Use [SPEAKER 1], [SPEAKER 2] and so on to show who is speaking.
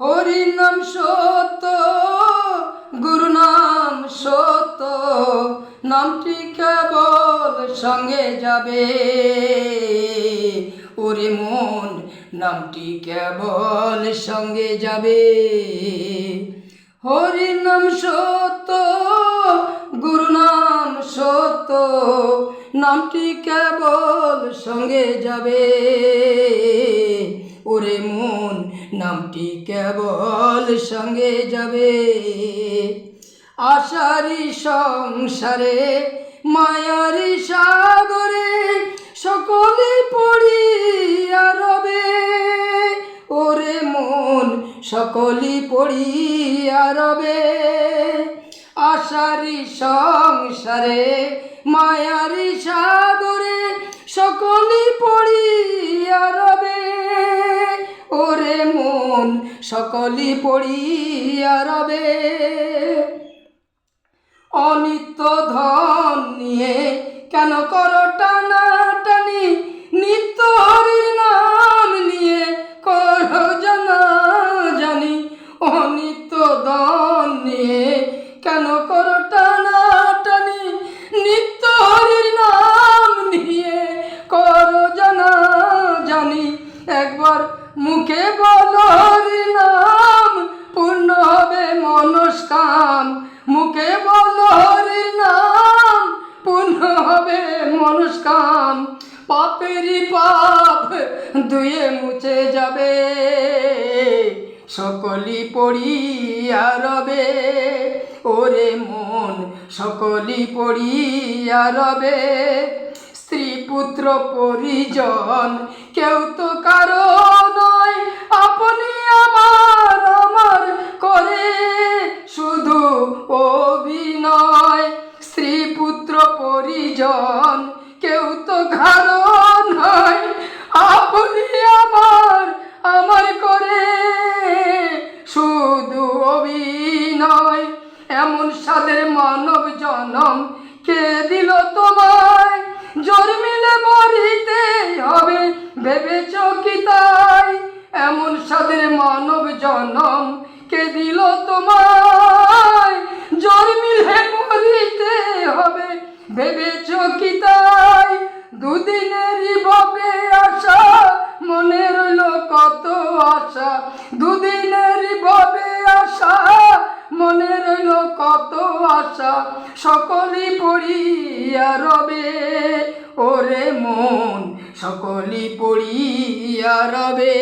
[SPEAKER 1] হরি নাম সত্য, গুরু নাম সত্য, নামটি কেবল সঙ্গে যাবে। ওরে মন, নামটি কেবল সঙ্গে যাবে। হরি নাম সত্য, গুরু নাম সত্য, নামটি কেবল সঙ্গে যাবে। ওরে মন, নামটি কেবল সঙ্গে যাবে। আশারি সংসারে মায়ারি সাগরে সকলে পড়িয়া রবে। ওরে মন, সকলি পড়িয়া রবে। আশারি সংসারে মায়ারি সাগরে সকলি পড়িয়া রবে। ওরে মন, সকলি পড়িয়া রবে। অনিত্য ধন নিয়ে কেন করো টানাটানি, নিত্য হরির নাম নিয়ে করো জানাজানি। অনিত্য ধন নিয়ে কেন করো টানাটানি, নিত্য হরির নাম নিয়ে করো জানাজানি। একবার মুখে বলো হরির নাম, পূর্ণ হবে মনস্কাম। মুখে বলো হরির নাম, পূর্ণ হবে মনস্কাম। পাপেরই পাপ ধুয়ে মুছে যাবে, সকলি পড়িয়া রবে। ওরে মন, সকলি পড়িয়া রবে। স্ত্রী পুত্র পরিজন কেউ তো কারো নয়, আপনি আমার আমার করে শুধু অভিনয়। স্ত্রী পুত্র পরিজন কেউ তো কারো নয়, আপনি আমার আমার করে শুধু অভিনয়। এমন সাদের মানব জনম কে দিল তোমায়, জন্মিলে মরিতে হবে ভেবেছ কি তাই? এমন সাদের মানব জনম কে দিল তোমায়, জন্মিলে মরিতে হবে ভেবেছ কি তাই? দুদিনেরই ববে আশা, মনে রইল কত আশা। দুদিনেরই ববে আশা, মনে রইল কত আশা। সকলি পড়িয়া রবে। ওরে মন, সকলি পড়িয়া রবে।